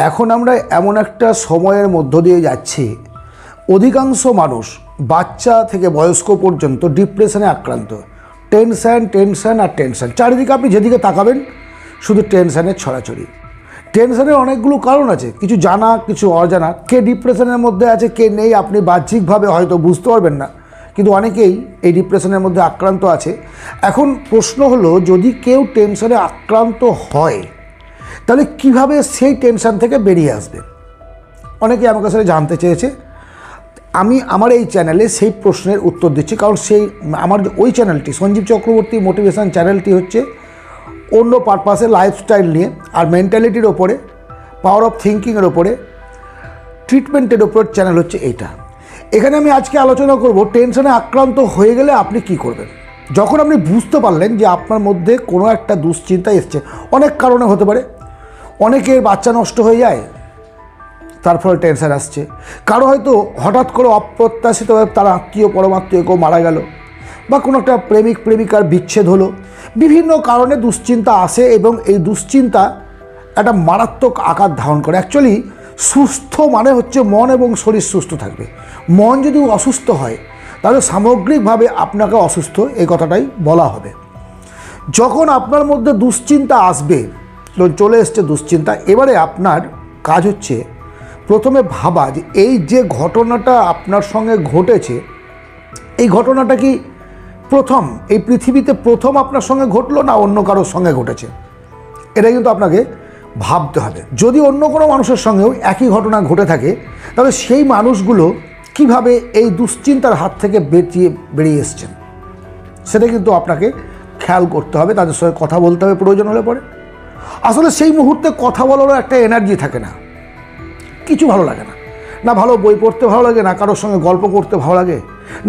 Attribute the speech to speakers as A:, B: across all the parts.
A: এখন আমরা এমন একটা সময়ের মধ্য দিয়ে যাচ্ছি, অধিকাংশ মানুষ বাচ্চা থেকে বয়স্ক পর্যন্ত ডিপ্রেশনে আক্রান্ত। টেনশান টেনশান আর টেনশান, চারিদিকে আপনি যেদিকে তাকাবেন শুধু টেনশানের ছড়াছড়ি। টেনশানের অনেকগুলো কারণ আছে, কিছু জানা কিছু অজানা। কে ডিপ্রেশনের মধ্যে আছে কে নেই আপনি বাহ্যিকভাবে হয়তো বুঝতে পারবেন না, কিন্তু অনেকেই এই ডিপ্রেশনের মধ্যে আক্রান্ত আছে। এখন প্রশ্ন হলো, যদি কেউ টেনশনে আক্রান্ত হয় তাহলে কিভাবে সেই টেনশন থেকে বেরিয়ে আসবে? অনেকে আমার কাছে জানতে চেয়েছে। আমি আমার এই চ্যানেলে সেই প্রশ্নের উত্তর দিচ্ছি, কারণ আমার ওই চ্যানেলটি সঞ্জীব চক্রবর্তী মোটিভেশন চ্যানেলটি হচ্ছে অন্য পারপাসে লাইফস্টাইল নিয়ে আর মেন্টালিটির ওপরে, পাওয়ার অফ থিঙ্কিংয়ের ওপরে, ট্রিটমেন্টের ওপর চ্যানেল হচ্ছে এইটা। এখানে আমি আজকে আলোচনা করব টেনশনে আক্রান্ত হয়ে গেলে আপনি কি করবেন। যখন আপনি বুঝতে পারলেন যে আপনার মধ্যে কোনো একটা দুশ্চিন্তা এসছে, অনেক কারণে হতে পারে। অনেকের বাচ্চা নষ্ট হয়ে যায়, তার ফলে টেনশন আসছে। কারো হয়তো হঠাৎ করে অপ্রত্যাশিতভাবে তার আত্মীয় পরমাত্মীয় কেউ মারা গেল, বা কোনো একটা প্রেমিক প্রেমিকার বিচ্ছেদ হলো। বিভিন্ন কারণে দুশ্চিন্তা আসে এবং এই দুশ্চিন্তা একটা মারাত্মক আকার ধারণ করে। অ্যাকচুয়ালি সুস্থ মানে হচ্ছে মন এবং শরীর সুস্থ থাকবে। মন যদি অসুস্থ হয় তাহলে সামগ্রিকভাবে আপনাকে অসুস্থ, এই কথাটাই বলা হবে। যখন আপনার মধ্যে দুশ্চিন্তা আসবে, চলে এসছে দুশ্চিন্তা, এবারে আপনার কাজ হচ্ছে প্রথমে ভাবা যে এই যে ঘটনাটা আপনার সঙ্গে ঘটেছে, এই ঘটনাটা কি প্রথম, এই পৃথিবীতে প্রথম আপনার সঙ্গে ঘটলো না অন্য কারোর সঙ্গে ঘটেছে? এটা কিন্তু আপনাকে ভাবতে হবে। যদি অন্য কোনো মানুষের সঙ্গেও একই ঘটনা ঘটে থাকে তাহলে সেই মানুষগুলো কিভাবে এই দুশ্চিন্তার হাত থেকে বেরিয়ে এসছেন সেটা কিন্তু আপনাকে খেয়াল করতে হবে। তাদের সঙ্গে কথা বলতে হবে প্রয়োজন হলে পরে। আসলে সেই মুহূর্তে কথা বলারও একটা এনার্জি থাকে না, কিছু ভালো লাগে না। না ভালো বই পড়তে ভালো লাগে, না কারোর সঙ্গে গল্প করতে ভালো লাগে,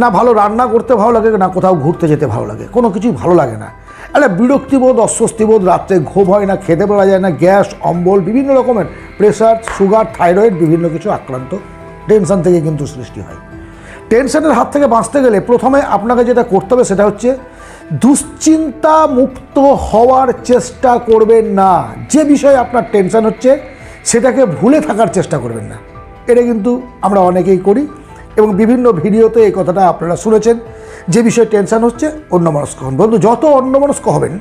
A: না ভালো রান্না করতে ভালো লাগে, না কোথাও ঘুরতে যেতে ভালো লাগে। কোনো কিছুই ভালো লাগে না। একটা বিরক্তিবোধ, অস্বস্তিবোধ, রাত্রে ঘুম হয় না, খেতে পারা যায় না, গ্যাস, অম্বল, বিভিন্ন রকমের প্রেশার, সুগার, থাইরয়েড, বিভিন্ন কিছু আক্রান্ত টেনশন থেকে কিন্তু সৃষ্টি হয়। টেনশনের হাত থেকে বাঁচতে গেলে প্রথমে আপনাকে যেটা করতে হবে সেটা হচ্ছে দুশ্চিন্তা মুক্ত হওয়ার চেষ্টা করবেন না। যে বিষয়ে আপনার টেনশন হচ্ছে সেটাকে ভুলে থাকার চেষ্টা করবেন না। এটা কিন্তু আমরা অনেকেই করি এবং বিভিন্ন ভিডিওতে এই কথাটা আপনারা শুনেছেন। যে বিষয়ে টেনশন হচ্ছে অন্যমনস্ক হন। বন্ধু, যত অন্যমনস্ক হবেন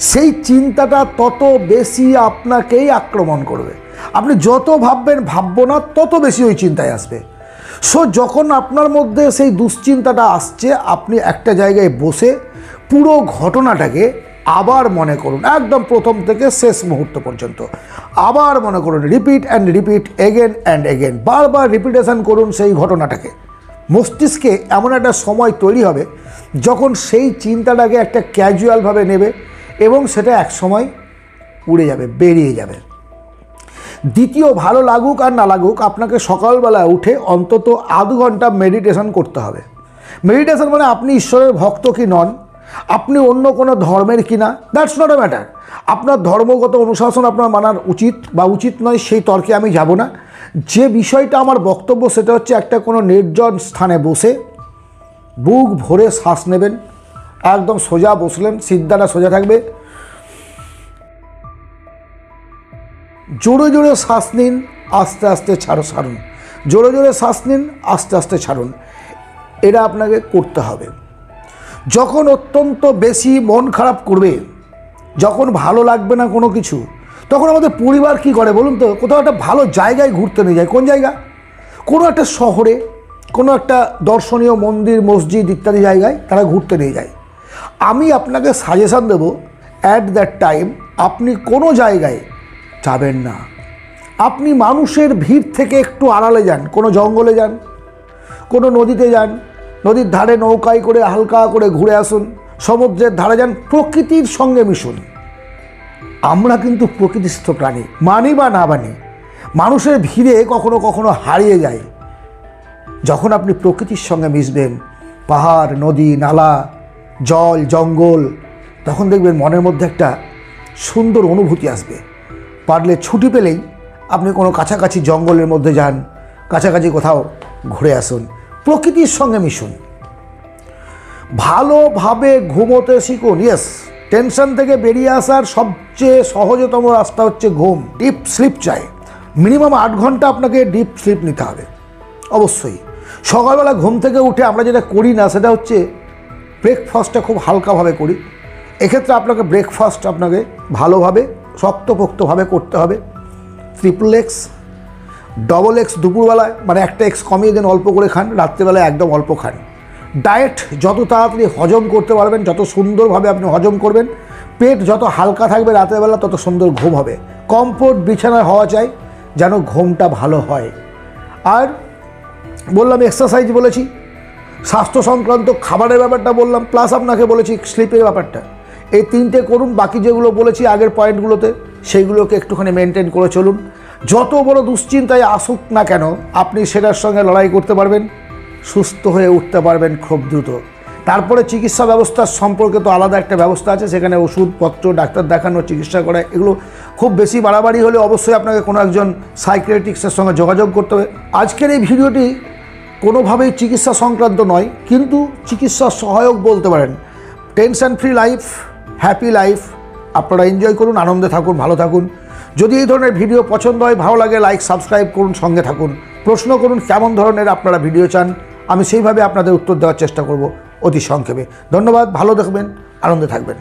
A: সেই চিন্তাটা তত বেশি আপনাকেই আক্রমণ করবে। আপনি যত ভাববেন ভাববো না তত বেশি ওই চিন্তায় আসবে। সো যখন আপনার মধ্যে সেই দুশ্চিন্তাটা আসছে, আপনি একটা জায়গায় বসে পুরো ঘটনাটাকে আবার মনে করুন, একদম প্রথম থেকে শেষ মুহূর্ত পর্যন্ত আবার মনে করুন। Repeat and repeat, again and again, বারবার রিপিটেশন করুন সেই ঘটনাটাকে। মস্তিষ্কে এমন একটা সময় তৈরি হবে যখন সেই চিন্তাটাকে একটা ক্যাজুয়ালভাবে নেবে এবং সেটা এক সময় উড়ে যাবে, বেরিয়ে যাবে। দ্বিতীয়, ভালো লাগুক আর না লাগুক, আপনাকে সকালবেলায় উঠে অন্তত আধ ঘন্টা মেডিটেশন করতে হবে। মেডিটেশন মানে আপনি ঈশ্বরের ভক্ত কি নন, আপনি অন্য কোনো ধর্মের কি না, দ্যাটস নট এ ম্যাটার। আপনার ধর্মগত অনুশাসন আপনার মানার উচিত বা উচিত নয় সেই তর্কে আমি যাব না। যে বিষয়টা আমার বক্তব্য সেটা হচ্ছে একটা কোনো নির্জন স্থানে বসে বুক ভরে শ্বাস নেবেন, একদম সোজা বসলেন, সিদ্ধাটা সোজা থাকবে, জোরে জোরে শ্বাস নিন, আস্তে আস্তে ছাড়ুন, জোরে জোরে শ্বাস নিন, আস্তে আস্তে ছাড়ুন। এটা আপনাকে করতে হবে। যখন অত্যন্ত বেশি মন খারাপ করবে, যখন ভালো লাগবে না কোনো কিছু, তখন আমাদের পরিবার কি করে বলুন তো? কোথাও একটা ভালো জায়গায় ঘুরতে নিয়ে যায়। কোন জায়গা? কোনো একটা শহরে, কোনো একটা দর্শনীয় মন্দির, মসজিদ ইত্যাদি জায়গায় তারা ঘুরতে নিয়ে যায়। আমি আপনাকে সাজেশান দেব, অ্যাট দ্যাট টাইম আপনি কোনো জায়গায় যাবেন না। আপনি মানুষের ভিড় থেকে একটু আড়ালে যান, কোনো জঙ্গলে যান, কোনো নদীতে যান, নদীর ধারে নৌকায় করে হালকা করে ঘুরে আসুন, সমুদ্রের ধারে যান, প্রকৃতির সঙ্গে মিশুন। আমরা কিন্তু প্রকৃতিস্থ প্রাণী, মানি বা না মানি, মানুষের ভিড়ে কখনো কখনো হারিয়ে যায়। যখন আপনি প্রকৃতির সঙ্গে মিশবেন, পাহাড়, নদী, নালা, জল, জঙ্গল, তখন দেখবেন মনের মধ্যে একটা সুন্দর অনুভূতি আসবে। পারলে ছুটি পেলেই আপনি কোনো কাছাকাছি জঙ্গলের মধ্যে যান, কাছাকাছি কোথাও ঘুরে আসুন, প্রকৃতির সঙ্গে মিশুন। ভালোভাবে ঘুমোতে শিখুন। ইয়েস, টেনশন থেকে বেরিয়ে আসার সবচেয়ে সহজতম রাস্তা হচ্ছে ঘুম। ডিপ স্লিপ চাই। মিনিমাম 8 ঘন্টা আপনাকে ডিপ স্লিপ নিতে হবে অবশ্যই। সকালবেলা ঘুম থেকে উঠে আমরা যেটা করি না সেটা হচ্ছে ব্রেকফাস্টটা খুব হালকাভাবে করি। এক্ষেত্রে আপনাকে ব্রেকফাস্ট আপনাকে ভালোভাবে শক্তপোক্তভাবে করতে হবে। ট্রিপল এক্স, ডবল এক্স দুপুরবেলায়, মানে একটা এক্স কমিয়ে দেন, অল্প করে খান, রাত্রেবেলায় একদম অল্প খান। ডায়েট যত তাড়াতাড়ি হজম করতে পারবেন, যত সুন্দরভাবে আপনি হজম করবেন, পেট যত হালকা থাকবে রাত্রেবেলা তত সুন্দর ঘুম হবে। কমফোর্ট বিছানায় হওয়া চাই যেন ঘুমটা ভালো হয়। আর বললাম এক্সারসাইজ বলেছি, স্বাস্থ্য সংক্রান্ত খাবারের ব্যাপারটা বললাম, প্লাস আপনাকে বলেছি স্লিপের ব্যাপারটা। এই 3টে করুন। বাকি যেগুলো বলেছি আগের পয়েন্টগুলোতে সেইগুলোকে একটুখানি মেনটেন করে চলুন। যত বড় দুশ্চিন্তায় আসুক না কেন আপনি সেটার সঙ্গে লড়াই করতে পারবেন, সুস্থ হয়ে উঠতে পারবেন খুব দ্রুত। তারপরে চিকিৎসা ব্যবস্থার সম্পর্কে তো আলাদা একটা ব্যবস্থা আছে, সেখানে ওষুধপত্র, ডাক্তার দেখানো, চিকিৎসা করা, এগুলো খুব বেশি বাড়াবাড়ি হলে অবশ্যই আপনাকে কোনো একজন সাইকিয়াট্রিস্টের সঙ্গে যোগাযোগ করতে হবে। আজকের এই ভিডিওটি কোনোভাবেই চিকিৎসা সংক্রান্ত নয়, কিন্তু চিকিৎসা সহায়ক বলতে পারেন। Tension free life, happy life আপনারা এনজয় করুন, আনন্দে থাকুন, ভালো থাকুন। যদি এই ধরনের ভিডিও পছন্দ হয়, ভালো লাগে, লাইক সাবস্ক্রাইব করুন, সঙ্গে থাকুন। প্রশ্ন করুন কেমন ধরনের আপনারা ভিডিও চান, আমি সেইভাবে আপনাদের উত্তর দেওয়ার চেষ্টা করব অতি সংক্ষেপে। ধন্যবাদ, ভালো দেখবেন, আনন্দে থাকবেন।